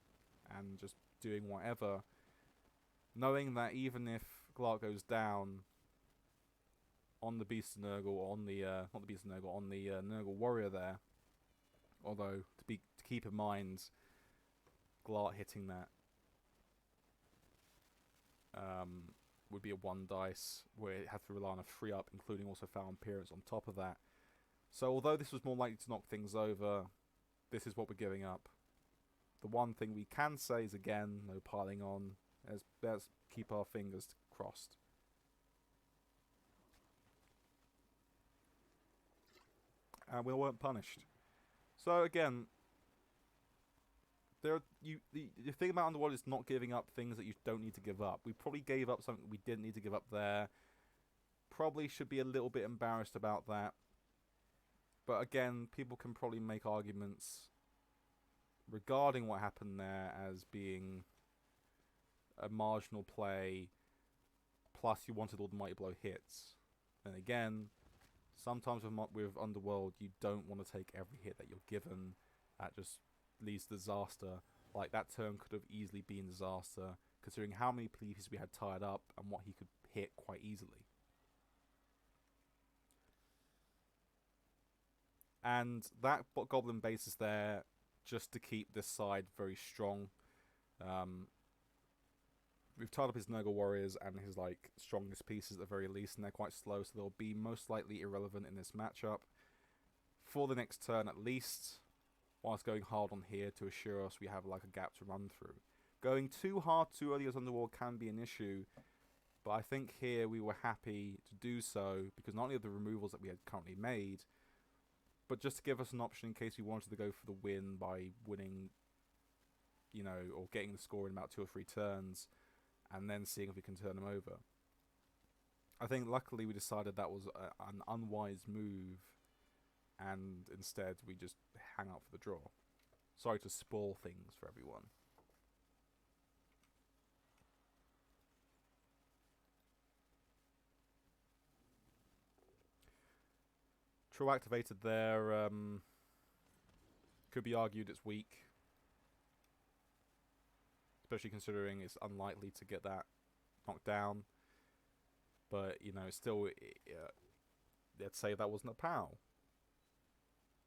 and just doing whatever, knowing that even if Glark goes down on the Beast of Nurgle, or on the not the Beast of Nurgle, on the Nurgle Warrior there. Although to keep in mind, Glark hitting that would be a 1 dice where it had to rely on a 3 up, including also foul appearance on top of that. So although this was more likely to knock things over, this is what we're giving up. The one thing we can say is, again, no piling on. Let's keep our fingers crossed. And we weren't punished. So again, the thing about Underworld is not giving up things that you don't need to give up. We probably gave up something we didn't need to give up there. Probably should be a little bit embarrassed about that. But again, people can probably make arguments regarding what happened there as being a marginal play, plus you wanted all the Mighty Blow hits. And again, sometimes with Underworld, you don't want to take every hit that you're given. That just leads to disaster. Like, that turn could have easily been disaster, considering how many pieces we had tied up and what he could hit quite easily. And that Goblin base is there. just to keep this side very strong. We've tied up his Nurgle warriors and his like strongest pieces at the very least, and they're quite slow, so they'll be most likely irrelevant in this matchup for the next turn at least, whilst going hard on here to assure us we have like a gap to run through. Going too hard too early as Underworld can be an issue, but I think here we were happy to do so because not only of the removals that we had currently made, but just to give us an option in case we wanted to go for the win by winning, you know, or getting the score in about 2 or 3 turns, and then seeing if we can turn them over. I think luckily we decided that was an unwise move, and instead we just hang out for the draw. Sorry to spoil things for everyone. Troll activated there. Could be argued it's weak, especially considering it's unlikely to get that knocked down. But, you know, still, let's say that wasn't a POW.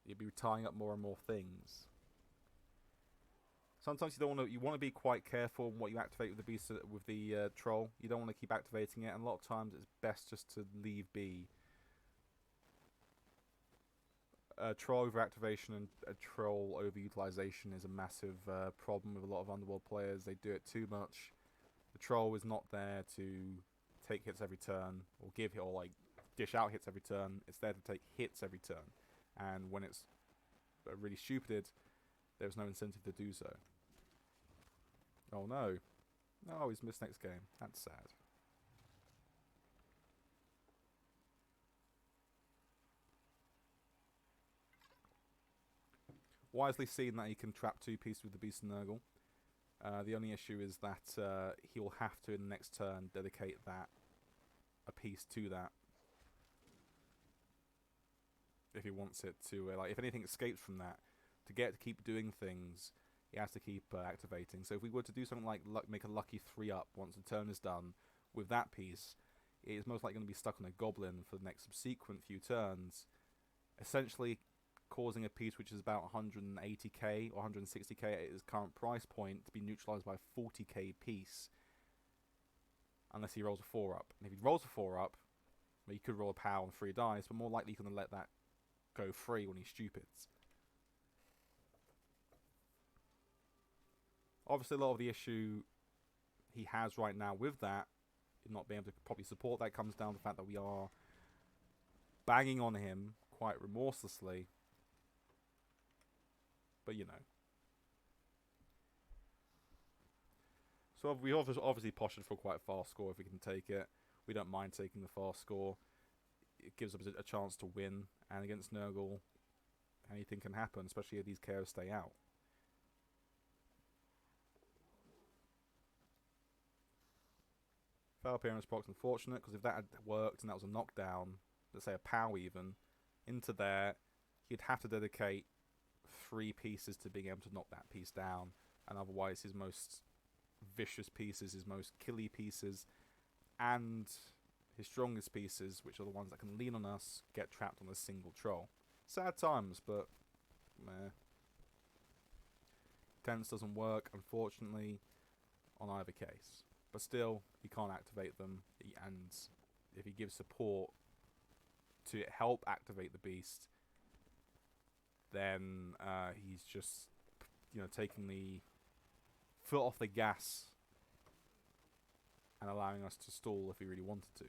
You'd be tying up more and more things. Sometimes you want to be quite careful on what you activate with the beast, with the troll. You don't want to keep activating it, and a lot of times it's best just to leave be. Troll overactivation and troll overutilization is a massive problem with a lot of Underworld players. They do it too much. The troll is not there to take hits every turn or give or like dish out hits every turn. It's there to take hits every turn, and when it's really stupid, there's no incentive to do so. Oh no! Oh, he's missed next game. That's sad. Wisely seen that he can trap 2 pieces with the Beast and Nurgle. The only issue is that he will have to, in the next turn, dedicate a piece to that. If he wants it to, like, if anything escapes from that, to keep doing things, he has to keep activating. So if we were to do something like make a lucky 3-up once the turn is done with that piece, it is most likely going to be stuck on a goblin for the next subsequent few turns, essentially causing a piece which is about 180k or 160k at its current price point to be neutralized by a 40k piece, unless he rolls a 4-up. And if he rolls a 4-up, well, you could roll a POW and 3 dice, but more likely he's going to let that go free when he stupids. Obviously, a lot of the issue he has right now with that, not being able to properly support that, comes down to the fact that we are banging on him quite remorselessly. But, you know. So we obviously postured for quite a fast score if we can take it. We don't mind taking the fast score. It gives us a chance to win. And against Nurgle, anything can happen, especially if these KOs stay out. Foul appearance proc's unfortunate, because if that had worked and that was a knockdown, let's say a POW even, into there, he'd have to dedicate 3 pieces to being able to knock that piece down, and otherwise his most vicious pieces, his most killy pieces, and his strongest pieces, which are the ones that can lean on us, get trapped on a single troll. Sad times, but meh. Tense doesn't work, unfortunately, on either case. But still, he can't activate them, and if he gives support to help activate the beast, then he's just, you know, taking the foot off the gas and allowing us to stall if he really wanted to.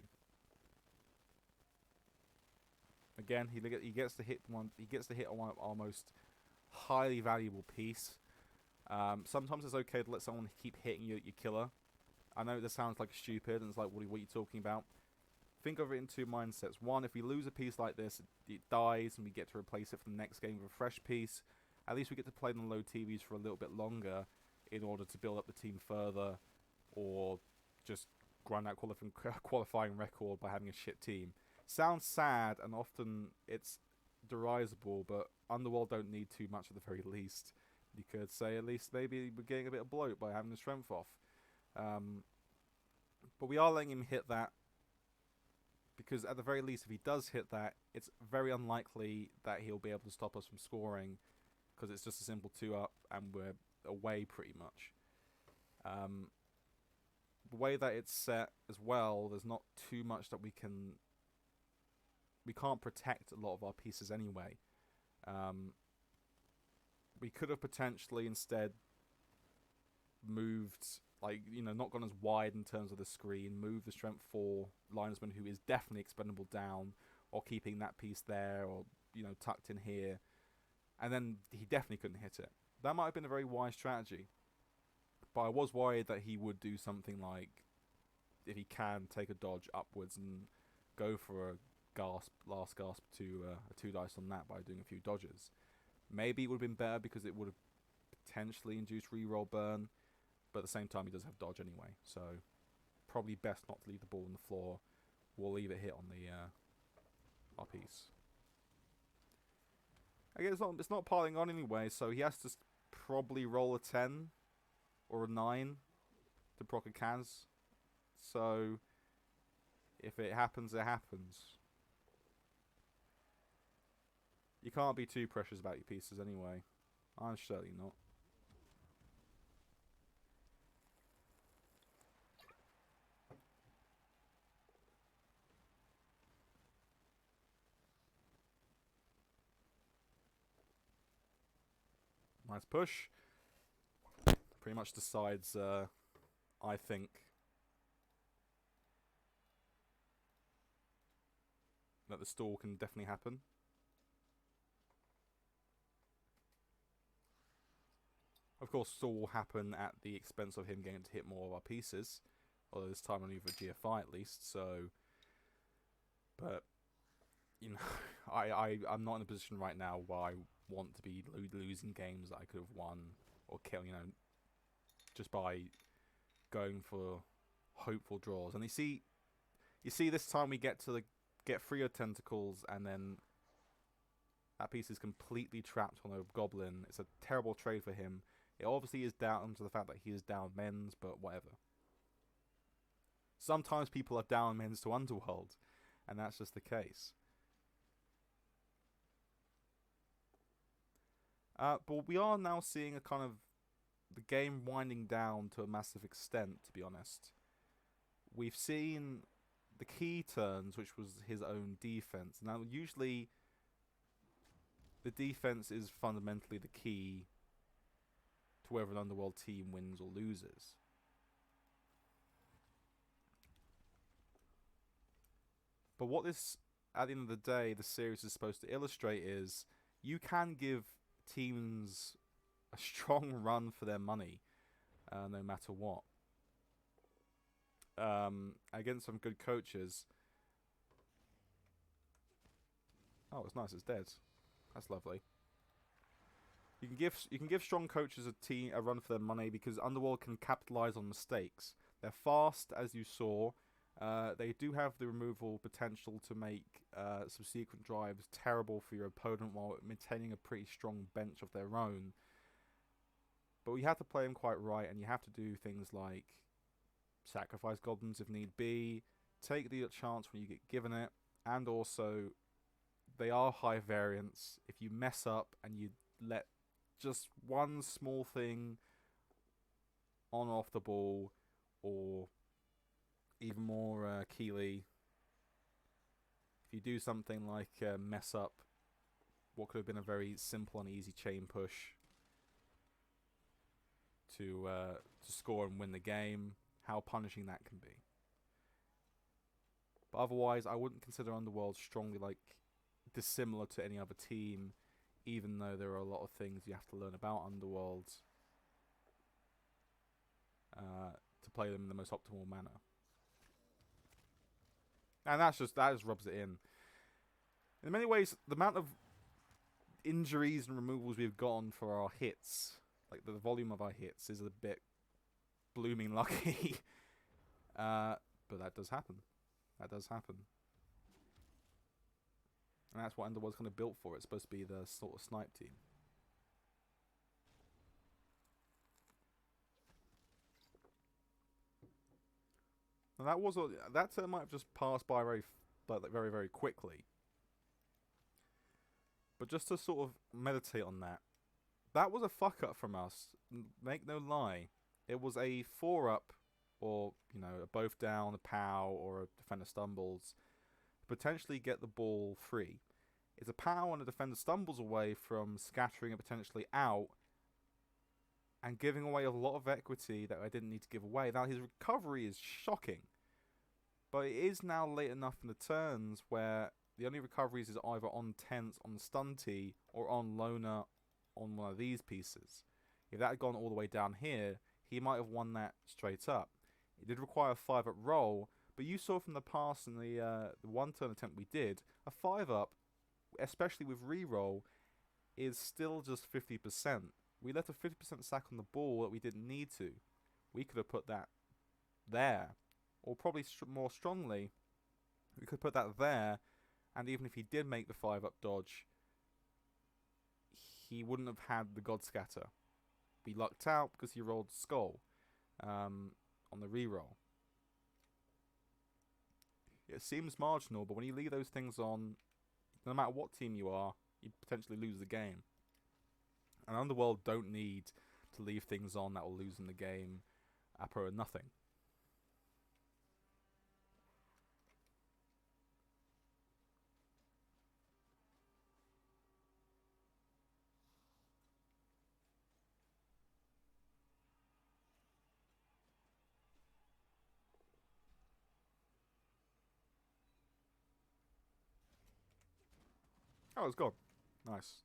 Again, he gets to hit one. He gets to hit on one of our most highly valuable piece. Sometimes it's okay to let someone keep hitting you at your killer. I know this sounds like stupid, and it's like, what are you talking about? Think of it in 2 mindsets. One, if we lose a piece like this, it dies, and we get to replace it for the next game with a fresh piece. At least we get to play on low TVs for a little bit longer in order to build up the team further, or just grind out qualifying record by having a shit team. Sounds sad, and often it's derisable, but Underworld don't need too much at the very least. You could say at least maybe we're getting a bit of bloat by having the strength off. But we are letting him hit that, because at the very least, if he does hit that, it's very unlikely that he'll be able to stop us from scoring. because it's just a simple 2-up, and we're away pretty much. The way that it's set as well, there's not too much that we can't protect a lot of our pieces anyway. We could have potentially instead moved, not gone as wide in terms of the screen, move the strength 4 linesman, who is definitely expendable, down, or keeping that piece there, or tucked in here, and then he definitely couldn't hit it. That might have been a very wise strategy, but I was worried that he would do something like, if he can, take a dodge upwards and go for a last gasp to a 2 dice on that by doing a few dodges. Maybe it would have been better because it would have potentially induced reroll burn, but at the same time he does have dodge anyway, so probably best not to leave the ball on the floor. We'll leave it hit on the our piece. I guess it's not piling on anyway, so he has to probably roll a 10 or a 9 to proc a Kaz. So if it happens, it happens. You can't be too precious about your pieces anyway. I'm certainly not. Nice push. Pretty much decides, I think, that the stall can definitely happen. Of course, stall will happen at the expense of him getting to hit more of our pieces, although this time only with GFI at least. So, but I'm not in a position right now where I want to be losing games that I could have won or kill, just by going for hopeful draws. And you see this time we get freer tentacles, and then that piece is completely trapped on a goblin. It's a terrible trade for him. It obviously is down to the fact that he is down men's, but whatever. Sometimes people are down men's to Underworld, and that's just the case. But we are now seeing a kind of the game winding down to a massive extent, to be honest. We've seen the key turns, which was his own defense. Now, usually the defense is fundamentally the key to whether an Underworld team wins or loses. But what this, at the end of the day, the series is supposed to illustrate is you can give teams a strong run for their money, no matter what. Against some good coaches. Oh, it's nice. It's dead. That's lovely. You can give strong coaches a run for their money because Underworld can capitalize on mistakes. They're fast, as you saw. They do have the removal potential to make subsequent drives terrible for your opponent while maintaining a pretty strong bench of their own. But you have to play them quite right, and you have to do things like sacrifice goblins if need be, take the chance when you get given it, and also they are high variance. If you mess up and you let just one small thing on or off the ball, or even more keyly, if you do something like mess up what could have been a very simple and easy chain push to score and win the game, how punishing that can be. But otherwise, I wouldn't consider Underworld strongly dissimilar to any other team, even though there are a lot of things you have to learn about Underworld to play them in the most optimal manner. And that just rubs it in. In many ways, the amount of injuries and removals we've gotten for our hits, like the volume of our hits, is a bit blooming lucky. But that does happen. That does happen. And that's what Underworld's kind of built for. It's supposed to be the sort of snipe team. And that turn might have just passed by very, very quickly. But just to sort of meditate on that, That was a fuck up from us. Make no lie. It was a 4-up, or, you know, a both down, a POW, or a defender stumbles. Potentially get the ball free. It's a POW and a defender stumbles away from scattering it potentially out and giving away a lot of equity that I didn't need to give away. Now, his recovery is shocking. But it is now late enough in the turns where the only recoveries is either on Tense on the Stunty or on Loner on one of these pieces. If that had gone all the way down here, he might have won that straight up. It did require a 5-up roll, but you saw from the past in the one turn attempt we did, a 5-up, especially with reroll, is still just 50%. We left a 50% sack on the ball that we didn't need to. We could have put that there, or probably more strongly, we could put that there, and even if he did make the 5-up dodge, he wouldn't have had the God Scatter. Be lucked out because he rolled Skull on the reroll. It seems marginal, but when you leave those things on, no matter what team you are, you potentially lose the game. And Underworld don't need to leave things on that will lose in the game at pro nothing. Oh, it's gone. Nice.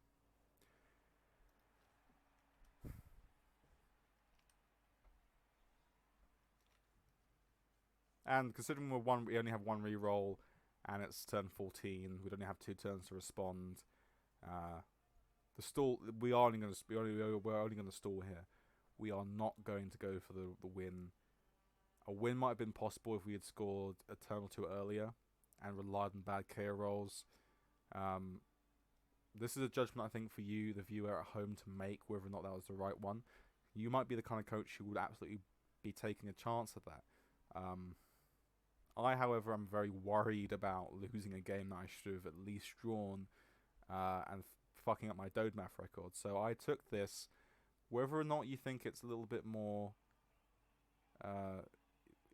And considering we only have one reroll, and it's turn 14, we'd only have 2 turns to respond. The stall, we're only going to stall here. We are not going to go for the win. A win might have been possible if we had scored a turn or 2 earlier and relied on bad KO rolls. This is a judgment, I think, for you, the viewer at home, to make whether or not that was the right one. You might be the kind of coach who would absolutely be taking a chance at that. I, however, am very worried about losing a game that I should have at least drawn and fucking up my Dode Math record. So I took this, whether or not you think it's a little bit more...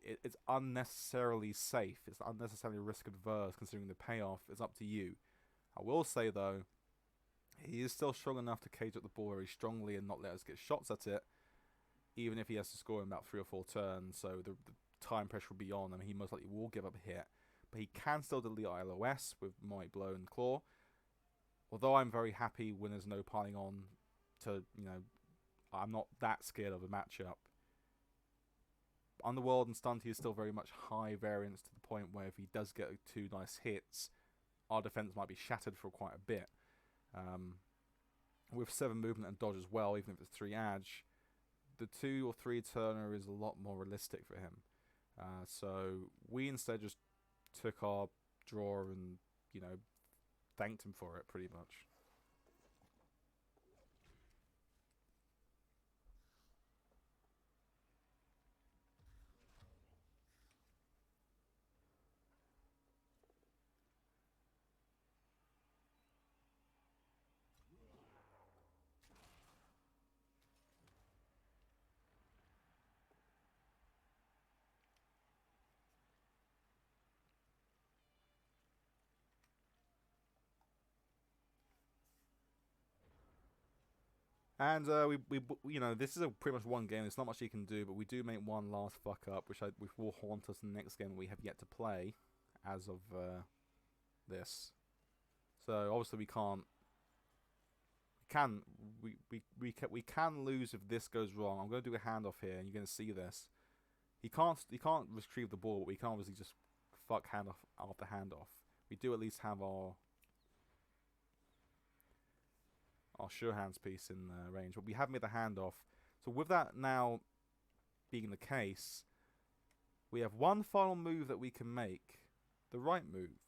it's unnecessarily safe, it's unnecessarily risk adverse considering the payoff, it's up to you. I will say, though, he is still strong enough to cage up the ball very strongly and not let us get shots at it, even if he has to score in about 3 or 4 turns, so the time pressure will be on, and he most likely will give up a hit. But he can still delete ILOS with Might Blow and Claw. Although I'm very happy when there's no piling on to, you know, I'm not that scared of a matchup. Underworld and Stunty is still very much high variance to the point where if he does get 2 nice hits, our defense might be shattered for quite a bit. With 7 movement and dodge as well, even if it's 3 edge, the 2 or 3 turner is a lot more realistic for him. So we instead just took our draw and, you know, thanked him for it pretty much. And we you know, this is a pretty much one game. There's not much you can do, but we do make one last fuck up, which will haunt us in the next game we have yet to play, as of this. So obviously we can lose if this goes wrong. I'm going to do a handoff here, and you're going to see this. He can't retrieve the ball, but we can obviously just fuck handoff after handoff. We do at least have our sure hands piece in range, but we have made the handoff. So with that now being the case, we have one final move that we can make, the right move.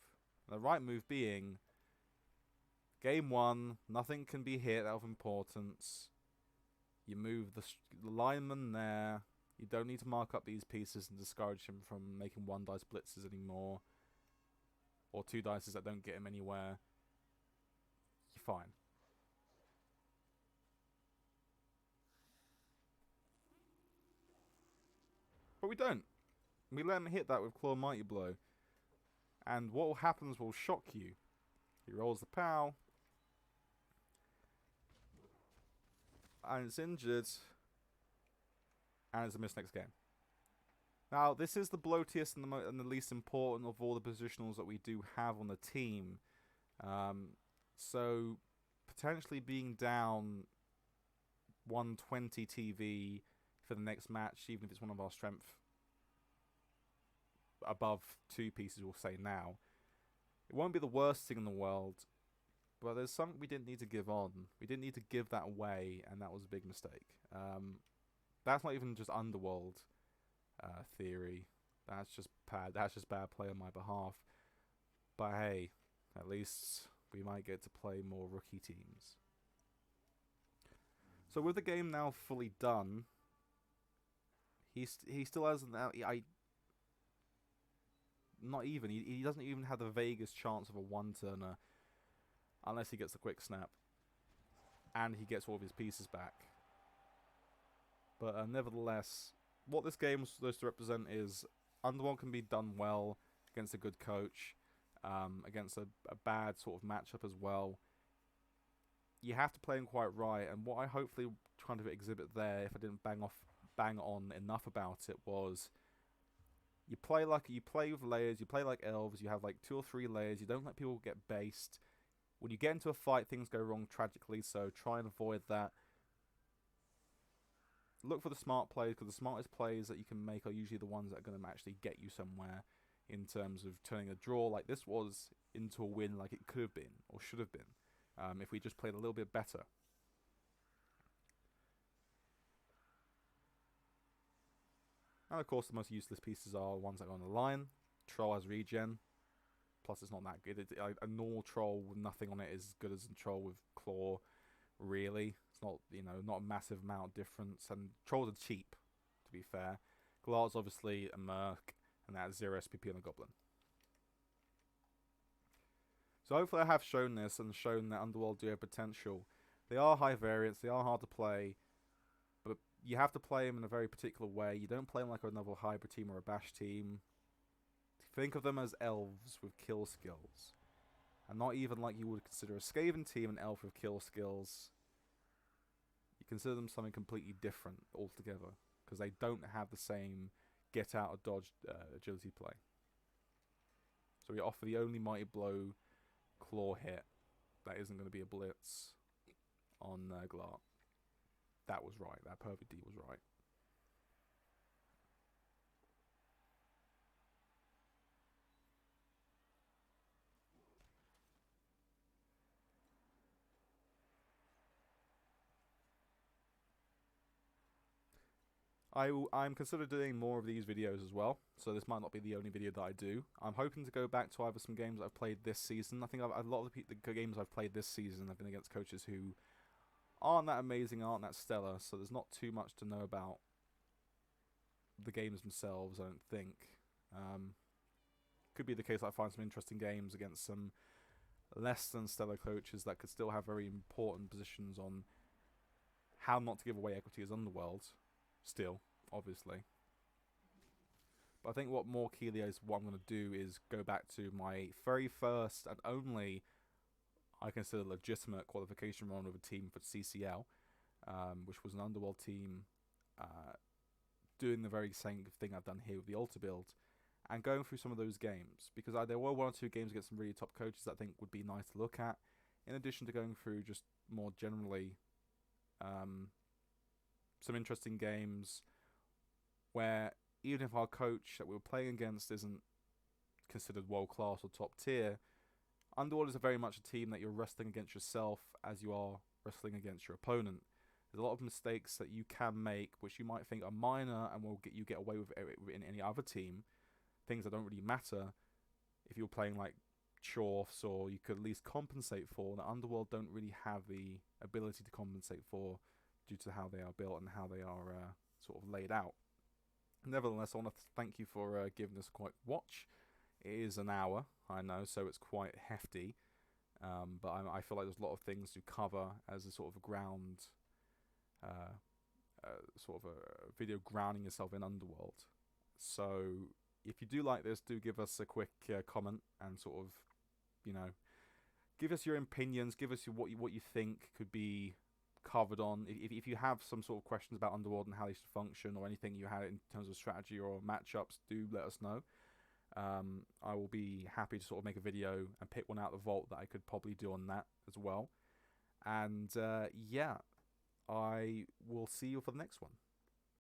And the right move being game 1, nothing can be hit out of importance. You move the lineman there. You don't need to mark up these pieces and discourage him from making 1 dice blitzes anymore, or 2 dices that don't get him anywhere. You're fine. But we don't. We let him hit that with Claw Mighty Blow. And what happens will shock you. He rolls the POW. And it's injured. And it's a miss next game. Now, this is the bloatiest and the least important of all the positionals that we do have on the team. So, potentially being down 120 TV for the next match, even if it's one of our strength above 2 pieces, we'll say now. It won't be the worst thing in the world, but there's something we didn't need to give on. We didn't need to give that away, and that was a big mistake. That's not even just Underworld theory. That's just bad play on my behalf. But hey, at least we might get to play more rookie teams. So with the game now fully done, he still hasn't. He doesn't even have the vaguest chance of a one-turner, unless he gets the quick snap, and he gets all of his pieces back. But nevertheless, what this game was supposed to represent is Underworld can be done well against a good coach, against a bad sort of matchup as well. You have to play him quite right, and what I hopefully trying to exhibit there, if I didn't bang on enough about it, was you play with layers, you play like elves, you have like 2 or 3 layers, you don't let people get based. When you get into a fight, things go wrong tragically, so try and avoid that. Look for the smart plays, because the smartest plays that you can make are usually the ones that are going to actually get you somewhere in terms of turning a draw like this was into a win like it could have been, or should have been, if we just played a little bit better. And of course the most useless pieces are the ones that go on the line. Troll has regen, plus it's not that good. A normal troll with nothing on it is as good as a troll with claw, really. It's not, not a massive amount of difference, and trolls are cheap, to be fair. Glar's obviously a merc, and that has 0 SPP on a goblin. So hopefully I have shown this, and shown that Underworld do have potential. They are high variance, they are hard to play, but you have to play them in a very particular way. You don't play them like another hybrid team or a bash team. Think of them as elves with kill skills. And not even like you would consider a Skaven team an elf with kill skills. You consider them something completely different altogether, because they don't have the same get out of dodge agility play. So we offer the only Mighty Blow claw hit that isn't going to be a blitz on Glar. That was right. That perfect D was right. I'm considering doing more of these videos as well, so this might not be the only video that I do. I'm hoping to go back to either some games that I've played this season. I think a lot of the games I've played this season have been against coaches who aren't that amazing, aren't that stellar, so there's not too much to know about the games themselves, I don't think. Could be the case that I find some interesting games against some less than stellar coaches that could still have very important positions on how not to give away equity as Underworld. Still, obviously. But I think what more keyly is what I'm going to do is go back to my very first and only, I consider, legitimate qualification run with a team for CCL, which was an Underworld team doing the very same thing I've done here with the Altar build, and going through some of those games, because there were 1 or 2 games against some really top coaches that I think would be nice to look at, in addition to going through just more generally some interesting games where even if our coach that we were playing against isn't considered world class or top tier, Underworld is very much a team that you're wrestling against yourself as you are wrestling against your opponent. There's a lot of mistakes that you can make, which you might think are minor and will get away with in any other team. Things that don't really matter if you're playing like Chorfs, or you could at least compensate for, that Underworld don't really have the ability to compensate for due to how they are built and how they are sort of laid out. Nevertheless, I want to thank you for giving us a quick watch. It is an hour, I know, so it's quite hefty, but I feel like there's a lot of things to cover as a sort of ground, sort of a video grounding yourself in Underworld. So if you do like this, do give us a quick comment and sort of, you know, give us your opinions. Give us what you think could be covered on. If you have some sort of questions about Underworld and how they should function, or anything you had in terms of strategy or matchups, do let us know. I will be happy to sort of make a video and pick one out of the vault that I could probably do on that as well. And yeah, I will see you for the next one.